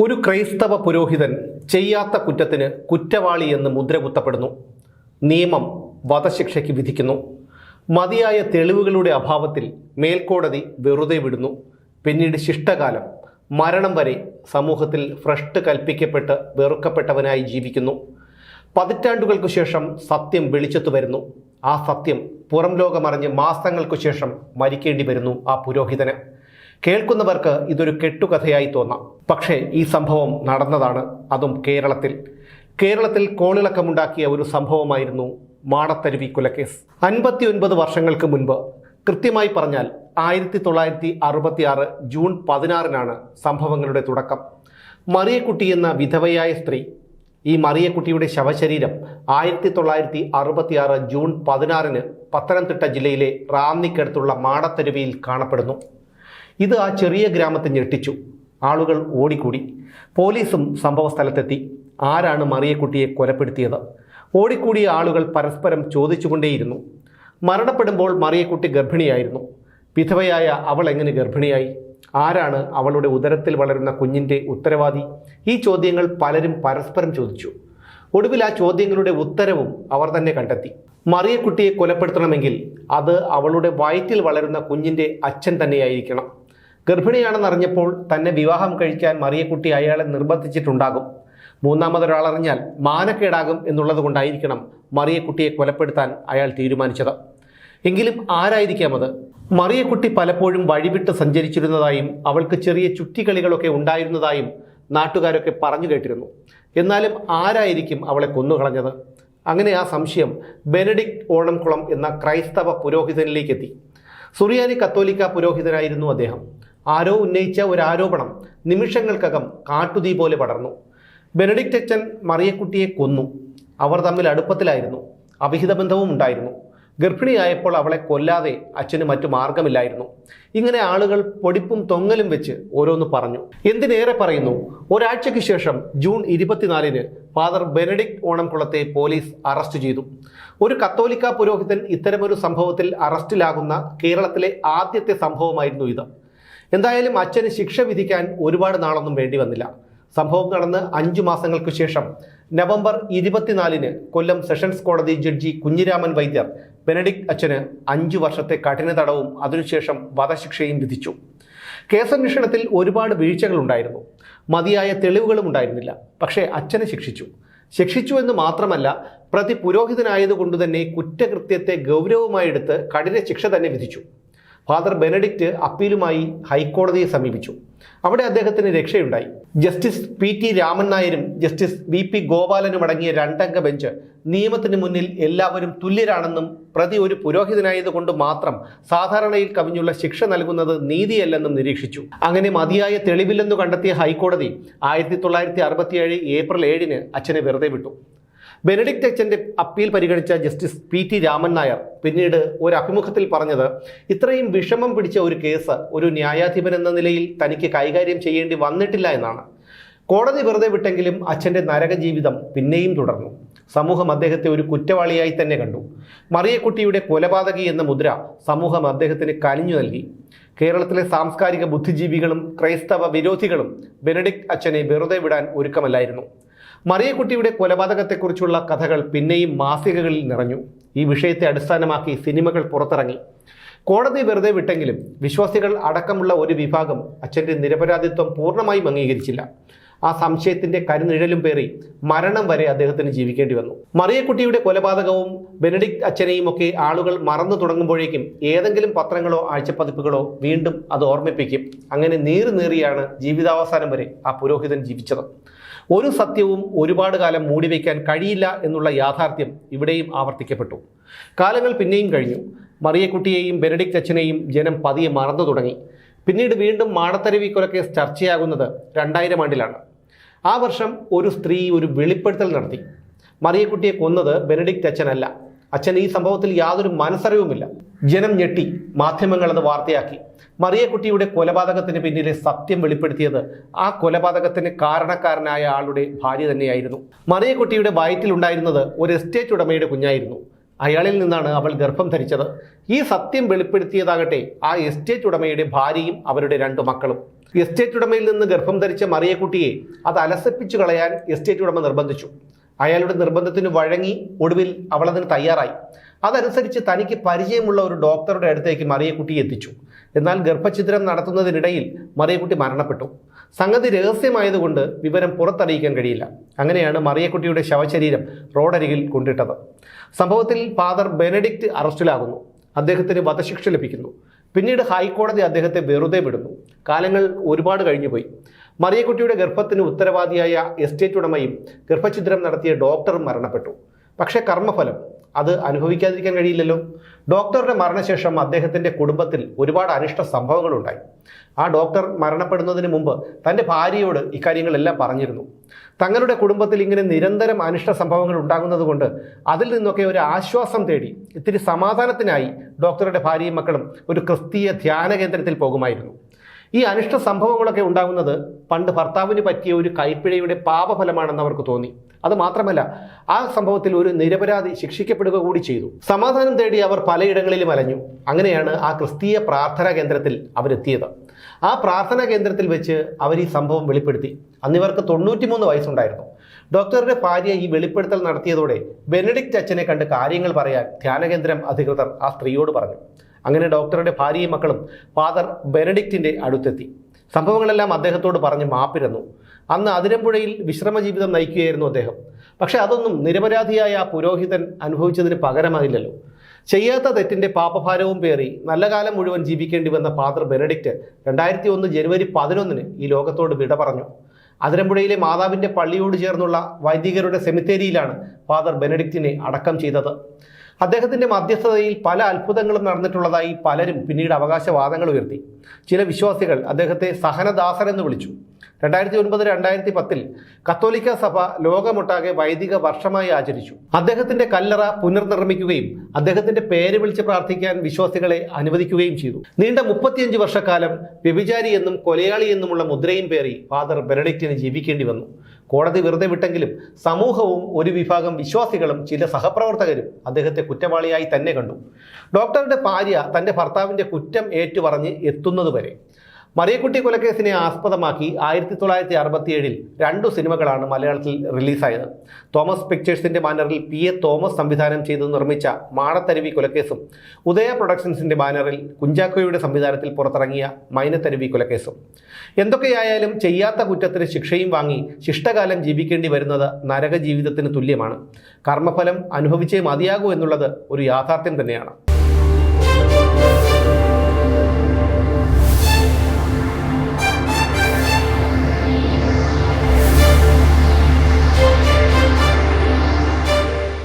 ഒരു ക്രൈസ്തവ പുരോഹിതൻ ചെയ്യാത്ത കുറ്റത്തിന് കുറ്റവാളി എന്ന് മുദ്ര കുത്തപ്പെടുന്നു. നിയമം വധശിക്ഷയ്ക്ക് വിധിക്കുന്നു. മതിയായ തെളിവുകളുടെ അഭാവത്തിൽ മേൽക്കോടതി വെറുതെ വിടുന്നു. പിന്നീട് ശിഷ്ടകാലം, മരണം വരെ സമൂഹത്തിൽ ഭ്രഷ്ട് കൽപ്പിക്കപ്പെട്ട് വെറുക്കപ്പെട്ടവനായി ജീവിക്കുന്നു. പതിറ്റാണ്ടുകൾക്കു ശേഷം സത്യം വെളിച്ചത്തു വരുന്നു. ആ സത്യം പുറം ലോകമറിഞ്ഞ് മാസങ്ങൾക്കു ശേഷം മരിക്കേണ്ടി വരുന്നു ആ പുരോഹിതന്. കേൾക്കുന്നവർക്ക് ഇതൊരു കെട്ടുകഥയായി തോന്നാം. പക്ഷേ ഈ സംഭവം നടന്നതാണ്. അതും കേരളത്തിൽ കോളിളക്കമുണ്ടാക്കിയ ഒരു സംഭവമായിരുന്നു മാടത്തരുവി കൊലക്കേസ്. 59 വർഷങ്ങൾക്ക് മുൻപ്, കൃത്യമായി പറഞ്ഞാൽ 1966 ജൂൺ 16-നാണ് സംഭവങ്ങളുടെ തുടക്കം. മറിയക്കുട്ടി എന്ന വിധവയായ സ്ത്രീ, ഈ മറിയക്കുട്ടിയുടെ ശവശരീരം 1966 ജൂൺ 16-ന് പത്തനംതിട്ട ജില്ലയിലെ റാന്നിക്കടുത്തുള്ള മാടത്തരുവിയിൽ കാണപ്പെടുന്നു. ഇത് ആ ചെറിയ ഗ്രാമത്തെ ഞെട്ടിച്ചു. ആളുകൾ ഓടിക്കൂടി. പോലീസും സംഭവ സ്ഥലത്തെത്തി. ആരാണ് മറിയക്കുട്ടിയെ കൊലപ്പെടുത്തിയത്? ഓടിക്കൂടിയ ആളുകൾ പരസ്പരം ചോദിച്ചുകൊണ്ടേയിരുന്നു. മരണപ്പെടുമ്പോൾ മറിയക്കുട്ടി ഗർഭിണിയായിരുന്നു. വിധവയായ അവൾ എങ്ങനെ ഗർഭിണിയായി? ആരാണ് അവളുടെ ഉദരത്തിൽ വളരുന്ന കുഞ്ഞിൻ്റെ ഉത്തരവാദി? ഈ ചോദ്യങ്ങൾ പലരും പരസ്പരം ചോദിച്ചു. ഒടുവിൽ ആ ചോദ്യങ്ങളുടെ ഉത്തരവും അവർ തന്നെ കണ്ടെത്തി. മറിയക്കുട്ടിയെ കൊലപ്പെടുത്തണമെങ്കിൽ അത് അവളുടെ വയറ്റിൽ വളരുന്ന കുഞ്ഞിൻ്റെ അച്ഛൻ തന്നെയായിരിക്കണം. ഗർഭിണിയാണെന്നറിഞ്ഞപ്പോൾ തന്നെ വിവാഹം കഴിക്കാൻ മറിയക്കുട്ടി അയാളെ നിർബന്ധിച്ചിട്ടുണ്ടാകും. മൂന്നാമതൊരാളറിഞ്ഞാൽ മാനക്കേടാകും എന്നുള്ളത് കൊണ്ടായിരിക്കണം മറിയക്കുട്ടിയെ കൊലപ്പെടുത്താൻ അയാൾ തീരുമാനിച്ചത്. എങ്കിലും ആരായിരിക്കാം അത്? മറിയക്കുട്ടി പലപ്പോഴും വഴിവിട്ട് സഞ്ചരിച്ചിരുന്നതായും അവൾക്ക് ചെറിയ ചുറ്റിക്കളികളൊക്കെ ഉണ്ടായിരുന്നതായും നാട്ടുകാരൊക്കെ പറഞ്ഞു കേട്ടിരുന്നു. എന്നാലും ആരായിരിക്കും അവളെ കൊന്നുകളഞ്ഞത്? അങ്ങനെ ആ സംശയം ബെനഡിക്ട് ഓണംകുളം എന്ന ക്രൈസ്തവ പുരോഹിതനിലേക്കെത്തി. സുറിയാനി കത്തോലിക്ക പുരോഹിതനായിരുന്നു അദ്ദേഹം. ആരോ ഉന്നയിച്ച ഒരു ആരോപണം നിമിഷങ്ങൾക്കകം കാട്ടുതീ പോലെ പടർന്നു. ബെനഡിക്ട് അച്ഛൻ മറിയക്കുട്ടിയെ കൊന്നു. അവർ തമ്മിൽ അടുപ്പത്തിലായിരുന്നു. അവിഹിത ബന്ധവും ഉണ്ടായിരുന്നു. ഗർഭിണിയായപ്പോൾ അവളെ കൊല്ലാതെ അച്ഛന് മറ്റു മാർഗമില്ലായിരുന്നു. ഇങ്ങനെ ആളുകൾ പൊടിപ്പും തൊങ്ങലും വെച്ച് ഓരോന്ന് പറഞ്ഞു. എന്തിനേറെ പറയുന്നു, ഒരാഴ്ചയ്ക്ക് ശേഷം ജൂൺ 24-ന് ഫാദർ ബെനഡിക്ട് ഓണംകുളത്തെ പോലീസ് അറസ്റ്റ് ചെയ്തു. ഒരു കത്തോലിക്ക പുരോഹിതൻ ഇത്തരമൊരു സംഭവത്തിൽ അറസ്റ്റിലാകുന്ന കേരളത്തിലെ ആദ്യത്തെ സംഭവമായിരുന്നു ഇത്. എന്തായാലും അച്ഛന് ശിക്ഷ വിധിക്കാൻ ഒരുപാട് നാളൊന്നും വേണ്ടി വന്നില്ല. സംഭവം നടന്ന് 5 മാസങ്ങൾക്ക് ശേഷം നവംബർ 24-ന് കൊല്ലം സെഷൻസ് കോടതി ജഡ്ജി കുഞ്ഞിരാമൻ വൈദ്യർ ബെനഡിക്ട് അച്ഛന് 5 വർഷത്തെ കഠിന തടവും അതിനുശേഷം വധശിക്ഷയും വിധിച്ചു. കേസന്വേഷണത്തിൽ ഒരുപാട് വീഴ്ചകളുണ്ടായിരുന്നു. മതിയായ തെളിവുകളും ഉണ്ടായിരുന്നില്ല. പക്ഷേ അച്ഛനെ ശിക്ഷിച്ചു എന്ന് മാത്രമല്ല, പ്രതി പുരോഹിതനായതുകൊണ്ട് തന്നെ കുറ്റകൃത്യത്തെ ഗൗരവമായി എടുത്ത് കഠിന ശിക്ഷ തന്നെ വിധിച്ചു. ഫാദർ ബെനഡിക്ട് അപ്പീലുമായി ഹൈക്കോടതിയെ സമീപിച്ചു. അവിടെ അദ്ദേഹത്തിന് രക്ഷയുണ്ടായി. ജസ്റ്റിസ് PT രാമൻ നായരും ജസ്റ്റിസ് VP ഗോപാലനും അടങ്ങിയ 2-അംഗ ബെഞ്ച് നിയമത്തിന് മുന്നിൽ എല്ലാവരും തുല്യരാണെന്നും പ്രതി ഒരു പുരോഹിതനായതുകൊണ്ട് മാത്രം സാധാരണയിൽ കവിഞ്ഞുള്ള ശിക്ഷ നൽകുന്നത് നീതിയല്ലെന്നും നിരീക്ഷിച്ചു. അങ്ങനെ മതിയായ തെളിവില്ലെന്നു കണ്ടെത്തിയ ഹൈക്കോടതി 1967 ഏപ്രിൽ 7-ന് അച്ഛനെ വെറുതെ വിട്ടു. ബെനഡിക്ട് അച്ഛൻ്റെ അപ്പീൽ പരിഗണിച്ച ജസ്റ്റിസ് PT രാമൻ നായർ പിന്നീട് ഒരു അഭിമുഖത്തിൽ പറഞ്ഞത്, ഇത്രയും വിഷമം പിടിച്ച ഒരു കേസ് ഒരു ന്യായാധിപൻ എന്ന നിലയിൽ തനിക്ക് കൈകാര്യം ചെയ്യേണ്ടി വന്നിട്ടില്ല എന്നാണ്. കോടതി വെറുതെ വിട്ടെങ്കിലും അച്ഛൻ്റെ നരക ജീവിതം പിന്നെയും തുടർന്നു. സമൂഹം അദ്ദേഹത്തെ ഒരു കുറ്റവാളിയായി തന്നെ കണ്ടു. മറിയക്കുട്ടിയുടെ കൊലപാതകി എന്ന മുദ്ര സമൂഹം അദ്ദേഹത്തിന് കനിഞ്ഞു നൽകി. കേരളത്തിലെ സാംസ്കാരിക ബുദ്ധിജീവികളും ക്രൈസ്തവ വിരോധികളും ബെനഡിക്ട് അച്ഛനെ വെറുതെ വിടാൻ ഒരുക്കമല്ലായിരുന്നു. മറിയക്കുട്ടിയുടെ കൊലപാതകത്തെക്കുറിച്ചുള്ള കഥകൾ പിന്നെയും മാസികകളിൽ നിറഞ്ഞു. ഈ വിഷയത്തെ അടിസ്ഥാനമാക്കി സിനിമകൾ പുറത്തിറങ്ങി. കോടതി വെറുതെ വിട്ടെങ്കിലും വിശ്വാസികൾ അടക്കമുള്ള ഒരു വിഭാഗം അച്ഛൻ്റെ നിരപരാധിത്വം പൂർണ്ണമായും അംഗീകരിച്ചില്ല. ആ സംശയത്തിൻ്റെ കരുനിഴലും പേറി മരണം വരെ അദ്ദേഹത്തിന് ജീവിക്കേണ്ടി വന്നു. മറിയക്കുട്ടിയുടെ കൊലപാതകവും ബെനഡിക്ട് അച്ഛനെയും ഒക്കെ ആളുകൾ മറന്നു തുടങ്ങുമ്പോഴേക്കും ഏതെങ്കിലും പത്രങ്ങളോ ആഴ്ചപ്പതിപ്പുകളോ വീണ്ടും അത് ഓർമ്മിപ്പിക്കും. അങ്ങനെ നീറിയാണ് ജീവിതാവസാനം വരെ ആ പുരോഹിതൻ ജീവിച്ചത്. ഒരു സത്യവും ഒരുപാട് കാലം മൂടിവെക്കാൻ കഴിയില്ല എന്നുള്ള യാഥാർത്ഥ്യം ഇവിടെയും ആവർത്തിക്കപ്പെട്ടു. കാലങ്ങൾ പിന്നെയും കഴിഞ്ഞു. മറിയക്കുട്ടിയെയും ബെനഡിക്ട് അച്ഛനെയും ജനം പതിയെ മറന്നു തുടങ്ങി. പിന്നീട് വീണ്ടും മാടത്തരുവി കൊലക്കേസ് ചർച്ചയാകുന്നത് 2000 ആണ്ടിലാണ്. ആ വർഷം ഒരു സ്ത്രീ ഒരു വെളിപ്പെടുത്തൽ നടത്തി. മറിയക്കുട്ടിയെ കൊന്നത് ബെനഡിക്ട് അച്ഛനല്ല. അച്ഛൻ ഈ സംഭവത്തിൽ യാതൊരു മനസ്സറിവുമില്ല. ജനം ഞെട്ടി. മാധ്യമങ്ങൾ അത് വാർത്തയാക്കി. മറിയക്കുട്ടിയുടെ കൊലപാതകത്തിന് പിന്നിലെ സത്യം വെളിപ്പെടുത്തിയത് ആ കൊലപാതകത്തിന് കാരണക്കാരനായ ആളുടെ ഭാര്യ തന്നെയായിരുന്നു. മറിയക്കുട്ടിയുടെ വയറ്റിലുണ്ടായിരുന്നത് ഒരു എസ്റ്റേറ്റ് ഉടമയുടെ കുഞ്ഞായിരുന്നു. അയാളിൽ നിന്നാണ് അവൾ ഗർഭം ധരിച്ചത്. ഈ സത്യം വെളിപ്പെടുത്തിയതാകട്ടെ ആ എസ്റ്റേറ്റ് ഉടമയുടെ ഭാര്യയും അവരുടെ 2 മക്കളും. എസ്റ്റേറ്റ് ഉടമയിൽ നിന്ന് ഗർഭം ധരിച്ച മറിയക്കുട്ടിയെ അത് അലസിപ്പിച്ചു കളയാൻ എസ്റ്റേറ്റ് ഉടമ നിർബന്ധിച്ചു. അയാളുടെ നിർബന്ധത്തിന് വഴങ്ങി ഒടുവിൽ അവളതിന് തയ്യാറായി. അതനുസരിച്ച് തനിക്ക് പരിചയമുള്ള ഒരു ഡോക്ടറുടെ അടുത്തേക്ക് മറിയക്കുട്ടിയെ എത്തിച്ചു. എന്നാൽ ഗർഭഛിദ്രം നടത്തുന്നതിനിടയിൽ മറിയക്കുട്ടി മരണപ്പെട്ടു. സംഗതി രഹസ്യമായതുകൊണ്ട് വിവരം പുറത്തറിയിക്കാൻ കഴിയില്ല. അങ്ങനെയാണ് മറിയക്കുട്ടിയുടെ ശവശരീരം റോഡരികിൽ കൊണ്ടിട്ടത്. സംഭവത്തിൽ ഫാദർ ബെനഡിക്റ്റ് അറസ്റ്റിലാകുന്നു. അദ്ദേഹത്തിന് വധശിക്ഷ ലഭിക്കുന്നു. പിന്നീട് ഹൈക്കോടതി അദ്ദേഹത്തെ വെറുതെ വിടുന്നു. കാലങ്ങൾ ഒരുപാട് കഴിഞ്ഞുപോയി. മറിയക്കുട്ടിയുടെ ഗർഭത്തിന് ഉത്തരവാദിയായ എസ്റ്റേറ്റ് ഉടമയും ഗർഭഛിദ്രം നടത്തിയ ഡോക്ടറും മരണപ്പെട്ടു. പക്ഷേ കർമ്മഫലം അത് അനുഭവിക്കാതിരിക്കാൻ കഴിയില്ലല്ലോ. ഡോക്ടറുടെ മരണശേഷം അദ്ദേഹത്തിൻ്റെ കുടുംബത്തിൽ ഒരുപാട് അനിഷ്ട സംഭവങ്ങളുണ്ടായി. ആ ഡോക്ടർ മരണപ്പെടുന്നതിന് മുമ്പ് തൻ്റെ ഭാര്യയോട് ഇക്കാര്യങ്ങളെല്ലാം പറഞ്ഞിരുന്നു. തങ്ങളുടെ കുടുംബത്തിൽ ഇങ്ങനെ നിരന്തരം അനിഷ്ട സംഭവങ്ങൾ ഉണ്ടാകുന്നത് കൊണ്ട് അതിൽ നിന്നൊക്കെ ഒരു ആശ്വാസം തേടി ഇത്തിരി സമാധാനത്തിനായി ഡോക്ടറുടെ ഭാര്യയും മക്കളും ഒരു ക്രിസ്തീയ ധ്യാന കേന്ദ്രത്തിൽ പോകുമായിരുന്നു. ഈ അനിഷ്ട സംഭവങ്ങളൊക്കെ ഉണ്ടാകുന്നത് പണ്ട് ഭർത്താവിന് പറ്റിയ ഒരു കൈപ്പിഴയുടെ പാപഫലമാണെന്ന് അവർക്ക് തോന്നി. അത് മാത്രമല്ല, ആ സംഭവത്തിൽ ഒരു നിരപരാധി ശിക്ഷിക്കപ്പെടുക കൂടി ചെയ്തു. സമാധാനം തേടി അവർ പലയിടങ്ങളിലും അലഞ്ഞു. അങ്ങനെയാണ് ആ ക്രിസ്തീയ പ്രാർത്ഥനാ കേന്ദ്രത്തിൽ അവരെത്തിയത്. ആ പ്രാർത്ഥനാ കേന്ദ്രത്തിൽ വെച്ച് അവർ ഈ സംഭവം വെളിപ്പെടുത്തി. അന്നിവർക്ക് 93 വയസ്സുണ്ടായിരുന്നു. ഡോക്ടറുടെ ഭാര്യ ഈ വെളിപ്പെടുത്തൽ നടത്തിയതോടെ ബെനഡിക്റ്റ് അച്ഛനെ കണ്ട് കാര്യങ്ങൾ പറയാൻ ധ്യാനകേന്ദ്രം അധികൃതർ ആ സ്ത്രീയോട് പറഞ്ഞു. അങ്ങനെ ഡോക്ടറുടെ ഭാര്യയും മക്കളും ഫാദർ ബെനഡിക്റ്റിൻ്റെ അടുത്തെത്തി. സംഭവങ്ങളെല്ലാം അദ്ദേഹത്തോട് പറഞ്ഞ് മാപ്പിരന്നു. അന്ന് അതിരമ്പുഴയിൽ വിശ്രമ ജീവിതം നയിക്കുകയായിരുന്നു അദ്ദേഹം. പക്ഷേ അതൊന്നും നിരപരാധിയായ ആ പുരോഹിതൻ അനുഭവിച്ചതിന് പകരമാകില്ലല്ലോ. ചെയ്യാത്ത തെറ്റിൻ്റെ പാപഭാരവും പേറി നല്ല കാലം മുഴുവൻ ജീവിക്കേണ്ടി വന്ന ഫാദർ ബെനഡിക്റ്റ് 2001 ജനുവരി 11 ഈ ലോകത്തോട് വിട പറഞ്ഞു. അതിരമ്പുഴയിലെ മാതാവിൻ്റെ പള്ളിയോട് ചേർന്നുള്ള വൈദികരുടെ സെമിത്തേരിയിലാണ് ഫാദർ ബെനഡിക്റ്റിനെ അടക്കം ചെയ്തത്. അദ്ദേഹത്തിൻ്റെ മധ്യസ്ഥതയിൽ പല അത്ഭുതങ്ങളും നടന്നിട്ടുള്ളതായി പലരും പിന്നീട് അവകാശവാദങ്ങൾ ഉയർത്തി. ചില വിശ്വാസികൾ അദ്ദേഹത്തെ സഹനദാസൻ എന്ന് വിളിച്ചു. 2009-2010 കത്തോലിക്ക സഭ ലോകമൊട്ടാകെ വൈദിക വർഷമായി ആചരിച്ചു. അദ്ദേഹത്തിൻ്റെ കല്ലറ പുനർനിർമ്മിക്കുകയും അദ്ദേഹത്തിൻ്റെ പേര് വിളിച്ച് പ്രാർത്ഥിക്കാൻ വിശ്വാസികളെ അനുവദിക്കുകയും ചെയ്തു. നീണ്ട 35 വർഷക്കാലം വ്യഭിചാരി എന്നും കൊലയാളി എന്നുമുള്ള മുദ്രയും പേറി ഫാദർ ബെനഡിക്റ്റിന് ജീവിക്കേണ്ടി വന്നു. കോടതി വെറുതെ വിട്ടെങ്കിലും സമൂഹവും ഒരു വിഭാഗം വിശ്വാസികളും ചില സഹപ്രവർത്തകരും അദ്ദേഹത്തെ കുറ്റവാളിയായി തന്നെ കണ്ടു. ഡോക്ടറുടെ ഭാര്യ തൻ്റെ ഭർത്താവിൻ്റെ കുറ്റം ഏറ്റുപറഞ്ഞ് എത്തുന്നതുവരെ. മറിയക്കുട്ടി കൊലക്കേസിനെ ആസ്പദമാക്കി 1967 2 സിനിമകളാണ് മലയാളത്തിൽ റിലീസായത്. തോമസ് പിക്ചേഴ്സിൻ്റെ ബാനറിൽ PA തോമസ് സംവിധാനം ചെയ്ത് നിർമ്മിച്ച മാടത്തരുവി കൊലക്കേസും ഉദയ പ്രൊഡക്ഷൻസിൻ്റെ ബാനറിൽ കുഞ്ചാക്കോയുടെ സംവിധാനത്തിൽ പുറത്തിറങ്ങിയ മൈനത്തരുവി കൊലക്കേസും. എന്തൊക്കെയായാലും ചെയ്യാത്ത കുറ്റത്തിന് ശിക്ഷയും വാങ്ങി ശിഷ്ടകാലം ജീവിക്കേണ്ടി വരുന്നത് നരക ജീവിതത്തിന് തുല്യമാണ്. കർമ്മഫലം അനുഭവിച്ചേ മതിയാകൂ എന്നുള്ളത് ഒരു യാഥാർത്ഥ്യം തന്നെയാണ്.